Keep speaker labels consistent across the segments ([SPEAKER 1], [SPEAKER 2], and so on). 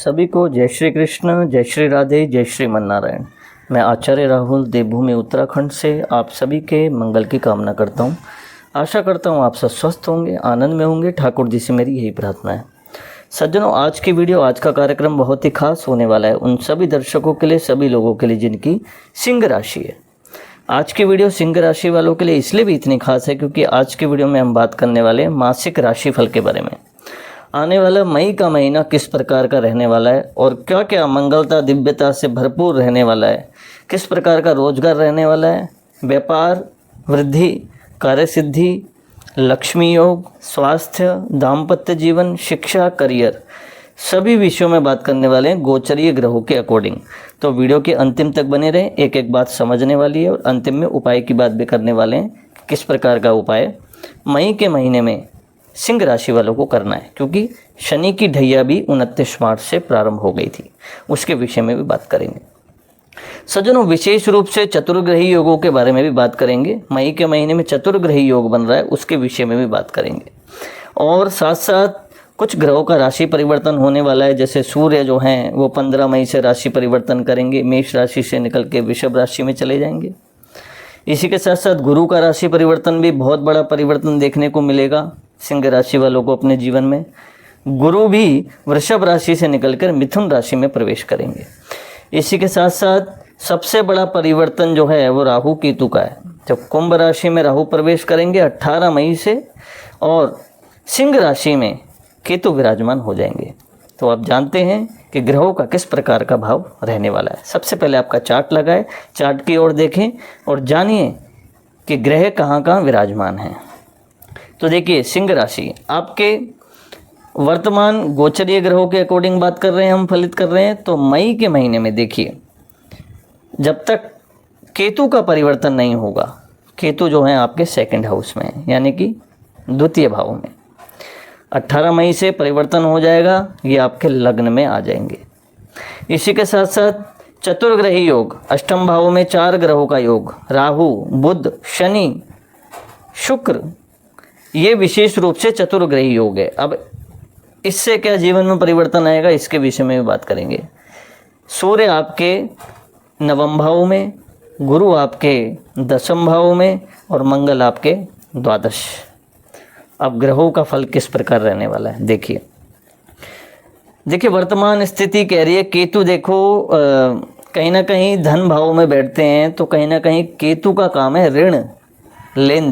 [SPEAKER 1] सभी को जय श्री कृष्ण, जय श्री राधे, जय श्री मन्नारायण। मैं आचार्य राहुल देवभूमि उत्तराखंड से आप सभी के मंगल की कामना करता हूँ। आशा करता हूँ आप सब स्वस्थ होंगे, आनंद में होंगे। ठाकुर जी से मेरी यही प्रार्थना है। सज्जनों, आज की वीडियो, आज का कार्यक्रम बहुत ही खास होने वाला है उन सभी दर्शकों के लिए, सभी लोगों के लिए जिनकी सिंह राशि है। आज की वीडियो सिंह राशि वालों के लिए इसलिए भी इतनी खास है क्योंकि आज की वीडियो में हम बात करने वाले हैं मासिक राशिफल के बारे में। आने वाला मई का महीना किस प्रकार का रहने वाला है और क्या क्या मंगलता दिव्यता से भरपूर रहने वाला है, किस प्रकार का रोजगार रहने वाला है, व्यापार वृद्धि, कार्यसिद्धि, लक्ष्मी योग, स्वास्थ्य, दाम्पत्य जीवन, शिक्षा, करियर, सभी विषयों में बात करने वाले हैं गोचरीय ग्रहों के अकॉर्डिंग। तो वीडियो के अंतिम तक बने रहें, एक एक बात समझने वाली है और अंतिम में उपाय की बात भी करने वाले हैं। किस प्रकार का उपाय मई के महीने में सिंह राशि वालों को करना है, क्योंकि शनि की ढैया भी 29 मार्च से प्रारंभ हो गई थी, उसके विषय में भी बात करेंगे। सज्जनों, विशेष रूप से चतुर्ग्रही योगों के बारे में भी बात करेंगे। मई के महीने में चतुर्ग्रही योग बन रहा है, उसके विषय में भी बात करेंगे। और साथ साथ कुछ ग्रहों का राशि परिवर्तन होने वाला है। जैसे सूर्य जो हैं वो 15 मई से राशि परिवर्तन करेंगे, मेष राशि से निकल के वृषभ राशि में चले जाएंगे। इसी के साथ साथ गुरु का राशि परिवर्तन भी, बहुत बड़ा परिवर्तन देखने को मिलेगा सिंह राशि वालों को अपने जीवन में। गुरु भी वृषभ राशि से निकलकर मिथुन राशि में प्रवेश करेंगे। इसी के साथ साथ सबसे बड़ा परिवर्तन जो है वो राहु केतु का है। जब कुंभ राशि में राहु प्रवेश करेंगे 18 मई से, और सिंह राशि में केतु विराजमान हो जाएंगे। तो आप जानते हैं कि ग्रहों का किस प्रकार का भाव रहने वाला है। सबसे पहले आपका चार्ट लगाएं, चार्ट की ओर देखें और जानिए कि ग्रह कहाँ कहाँ विराजमान हैं। तो देखिए, सिंह राशि आपके वर्तमान गोचरीय ग्रहों के अकॉर्डिंग बात कर रहे हैं, हम फलित कर रहे हैं। तो मई के महीने में देखिए, जब तक केतु का परिवर्तन नहीं होगा, केतु जो है आपके सेकंड हाउस में यानी कि द्वितीय भाव में, 18 मई से परिवर्तन हो जाएगा, ये आपके लग्न में आ जाएंगे। इसी के साथ साथ चतुर्ग्रही योग, अष्टम भाव में 4 ग्रहों का योग, राहु, बुध, शनि, शुक्र, ये विशेष रूप से चतुर्ग्रही योग है। अब इससे क्या जीवन में परिवर्तन आएगा, इसके विषय में भी बात करेंगे। सूर्य आपके 9वें भाव में, गुरु आपके 10वें भाव में और मंगल आपके 12। अब ग्रहों का फल किस प्रकार रहने वाला है देखिए। वर्तमान स्थिति कह रही है, केतु देखो कहीं ना कहीं धन भाव में बैठते हैं, तो कहीं ना कहीं केतु का काम है ऋण, लेन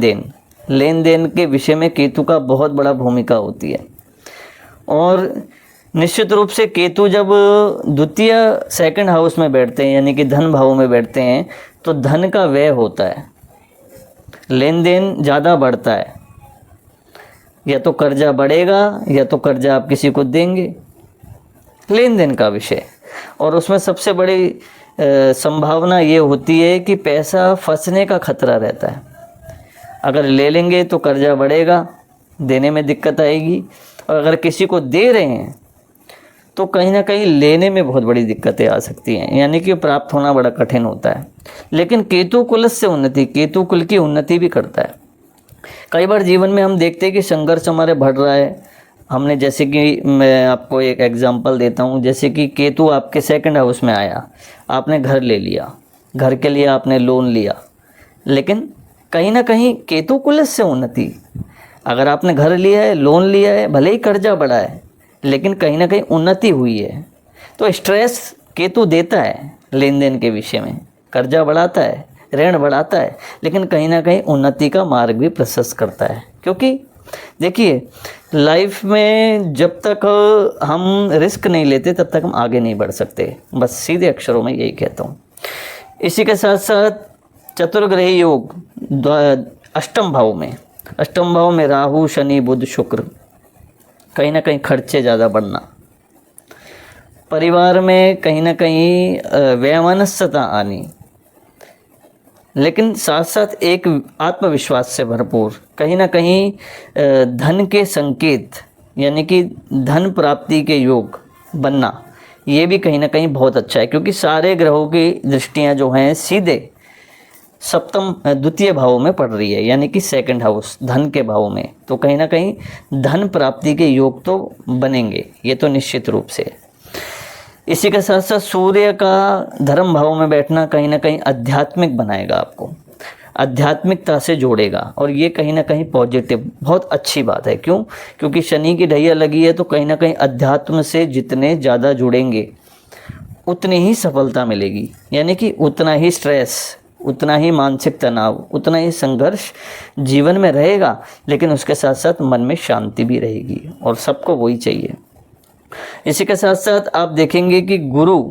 [SPEAKER 1] देन के विषय में केतु का बहुत बड़ा भूमिका होती है। और निश्चित रूप से केतु जब द्वितीय सेकंड हाउस में बैठते हैं यानी कि धन भाव में बैठते हैं, तो धन का व्यय होता है, लेन देन ज़्यादा बढ़ता है, या तो कर्जा बढ़ेगा या तो कर्जा आप किसी को देंगे, लेन देन का विषय। और उसमें सबसे बड़ी संभावना ये होती है कि पैसा फंसने का खतरा रहता है। अगर ले लेंगे तो कर्जा बढ़ेगा, देने में दिक्कत आएगी, और अगर किसी को दे रहे हैं तो कहीं ना कहीं लेने में बहुत बड़ी दिक्कतें आ सकती हैं, यानी कि प्राप्त होना बड़ा कठिन होता है। लेकिन केतु कुल से उन्नति, केतु कुल की उन्नति भी करता है। कई बार जीवन में हम देखते हैं कि संघर्ष हमारे बढ़ रहा है। हमने, जैसे कि मैं आपको एक एग्जांपल देता हूँ, जैसे कि केतु आपके सेकंड हाउस में आया, आपने घर ले लिया, घर के लिए आपने लोन लिया, लेकिन कहीं ना कहीं केतु कुल से उन्नति, अगर आपने घर लिया है, लोन लिया है, भले ही कर्जा बढ़ा है, लेकिन कहीं ना कहीं उन्नति हुई है। तो स्ट्रेस केतु देता है लेन देन के विषय में, कर्जा बढ़ाता है, ऋण बढ़ाता है, लेकिन कहीं ना कहीं उन्नति का मार्ग भी प्रशस्त करता है। क्योंकि देखिए, लाइफ में जब तक हम रिस्क नहीं लेते तब तक हम आगे नहीं बढ़ सकते, बस सीधे अक्षरों में यही कहता हूँ। इसी के साथ साथ चतुर्ग्रही योग अष्टम भाव में राहु, शनि, बुध, शुक्र, कहीं ना कहीं खर्चे ज़्यादा बढ़ना, परिवार में कहीं ना कहीं वैमनस्यता आनी, लेकिन साथ साथ एक आत्मविश्वास से भरपूर, कहीं ना कहीं धन के संकेत यानी कि धन प्राप्ति के योग बनना, ये भी कहीं ना कहीं बहुत अच्छा है। क्योंकि सारे ग्रहों की दृष्टियां जो हैं सीधे सप्तम द्वितीय भाव में पड़ रही है, यानी कि सेकंड हाउस धन के भाव में, तो कहीं ना कहीं धन प्राप्ति के योग तो बनेंगे, ये तो निश्चित रूप से। इसी के साथ साथ सूर्य का धर्म भाव में बैठना कहीं ना कहीं आध्यात्मिक बनाएगा, आपको आध्यात्मिकता से जोड़ेगा, और ये कहीं ना कहीं पॉजिटिव बहुत अच्छी बात है। क्यों? क्योंकि शनि की ढैया लगी है, तो कहीं ना कहीं अध्यात्म से जितने ज़्यादा जुड़ेंगे उतनी ही सफलता मिलेगी, यानी कि उतना ही स्ट्रेस, उतना ही मानसिक तनाव, उतना ही संघर्ष जीवन में रहेगा, लेकिन उसके साथ साथ मन में शांति भी रहेगी, और सबको वही चाहिए। इसी के साथ साथ आप देखेंगे कि गुरु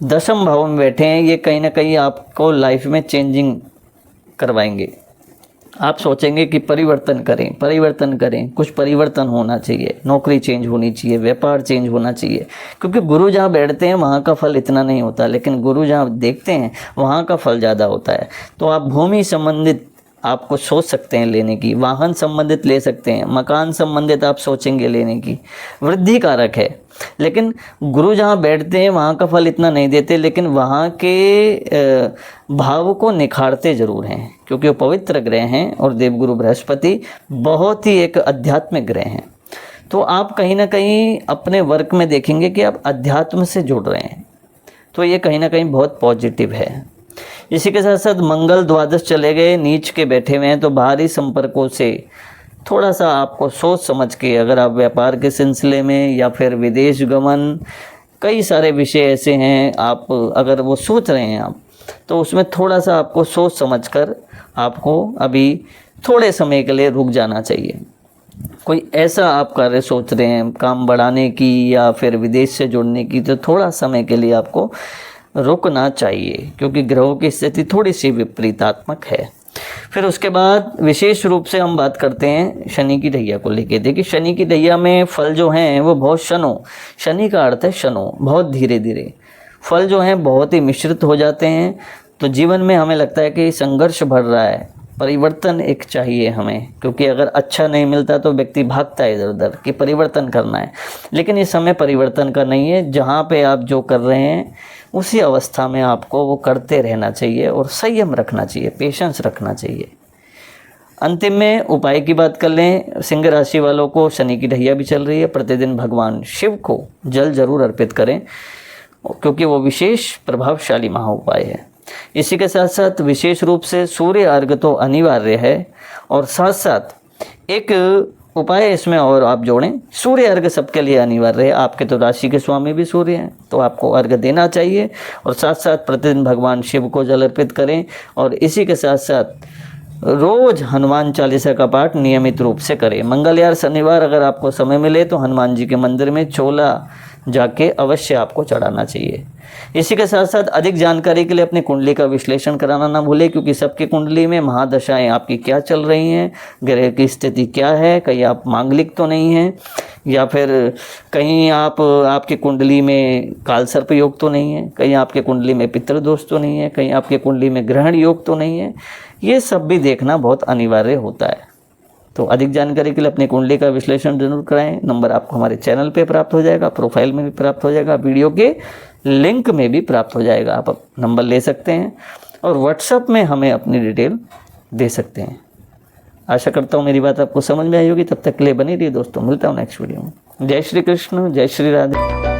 [SPEAKER 1] दशम भाव में बैठे हैं, ये कहीं ना कहीं आपको लाइफ में चेंजिंग करवाएंगे। आप सोचेंगे कि परिवर्तन करें, कुछ परिवर्तन होना चाहिए, नौकरी चेंज होनी चाहिए, व्यापार चेंज होना चाहिए, क्योंकि गुरु जहाँ बैठते हैं वहाँ का फल इतना नहीं होता, लेकिन गुरु जहाँ देखते हैं वहाँ का फल ज़्यादा होता है। तो आप भूमि संबंधित आपको सोच सकते हैं लेने की, वाहन संबंधित ले सकते हैं, मकान संबंधित आप सोचेंगे लेने की, वृद्धि कारक है। लेकिन गुरु जहाँ बैठते हैं वहाँ का फल इतना नहीं देते, लेकिन वहाँ के भाव को निखारते ज़रूर हैं, क्योंकि वो पवित्र ग्रह हैं, और देवगुरु बृहस्पति बहुत ही एक आध्यात्मिक ग्रह हैं। तो आप कहीं ना कहीं अपने वर्क में देखेंगे कि आप अध्यात्म से जुड़ रहे हैं, तो ये कहीं ना कहीं बहुत पॉजिटिव है। इसी के साथ साथ मंगल द्वादश चले गए, नीच के बैठे हुए हैं, तो बाहरी संपर्कों से थोड़ा सा आपको सोच समझ के, अगर आप व्यापार के सिलसिले में या फिर विदेश गमन, कई सारे विषय ऐसे हैं, आप अगर वो सोच रहे हैं आप, तो उसमें थोड़ा सा आपको सोच समझकर आपको अभी थोड़े समय के लिए रुक जाना चाहिए। कोई ऐसा आप कार्य सोच रहे हैं काम बढ़ाने की या फिर विदेश से जुड़ने की, तो थोड़ा समय के लिए आपको रुकना चाहिए, क्योंकि ग्रहों की स्थिति थोड़ी सी विपरीतात्मक है। फिर उसके बाद विशेष रूप से हम बात करते हैं शनि की ढैया को लेके। देखिए शनि की ढैया में फल जो हैं वो बहुत शनि का अर्थ है शनो, बहुत धीरे धीरे फल जो हैं बहुत ही मिश्रित हो जाते हैं। तो जीवन में हमें लगता है कि संघर्ष बढ़ रहा है, परिवर्तन एक चाहिए हमें, क्योंकि अगर अच्छा नहीं मिलता तो व्यक्ति भागता है इधर उधर कि परिवर्तन करना है। लेकिन इस समय परिवर्तन का नहीं है, जहाँ पे आप जो कर रहे हैं उसी अवस्था में आपको वो करते रहना चाहिए, और संयम रखना चाहिए, पेशेंस रखना चाहिए। अंतिम में उपाय की बात कर लें, सिंह राशि वालों को शनि की ढैया भी चल रही है, प्रतिदिन भगवान शिव को जल जरूर अर्पित करें, क्योंकि वो विशेष प्रभावशाली महा उपाय है। इसी के साथ साथ विशेष रूप से सूर्य अर्घ तो अनिवार्य है, और साथ साथ एक उपाय इसमें और आप जोड़ें, सूर्य अर्घ सबके लिए अनिवार्य है। आपके तो राशि के स्वामी भी सूर्य हैं, तो आपको अर्घ देना चाहिए, और साथ साथ प्रतिदिन भगवान शिव को जल अर्पित करें। और इसी के साथ साथ रोज हनुमान चालीसा का पाठ नियमित रूप से करें। मंगल या शनिवार अगर आपको समय मिले तो हनुमान जी के मंदिर में चोला जाके अवश्य आपको चढ़ाना चाहिए। इसी के साथ साथ अधिक जानकारी के लिए अपनी कुंडली का विश्लेषण कराना ना भूलें, क्योंकि सबकी कुंडली में महादशाएं आपकी क्या चल रही हैं, ग्रह की स्थिति क्या है, कहीं आप मांगलिक तो नहीं हैं, या फिर कहीं आपकी कुंडली में काल सर्प योग तो नहीं है, कहीं आपके कुंडली में पितृदोष तो नहीं है, कहीं आपके कुंडली में ग्रहण योग तो नहीं है। ये सब भी देखना बहुत अनिवार्य होता है। तो अधिक जानकारी के लिए अपनी कुंडली का विश्लेषण जरूर कराएं। नंबर आपको हमारे चैनल पे प्राप्त हो जाएगा, प्रोफाइल में भी प्राप्त हो जाएगा, वीडियो के लिंक में भी प्राप्त हो जाएगा। आप नंबर ले सकते हैं और व्हाट्सएप में हमें अपनी डिटेल दे सकते हैं। आशा करता हूँ मेरी बात आपको समझ में आई होगी। तब तक के लिए बनी रहिए दोस्तों, मिलता हूँ नेक्स्ट वीडियो में। जय श्री कृष्ण, जय श्री राधे।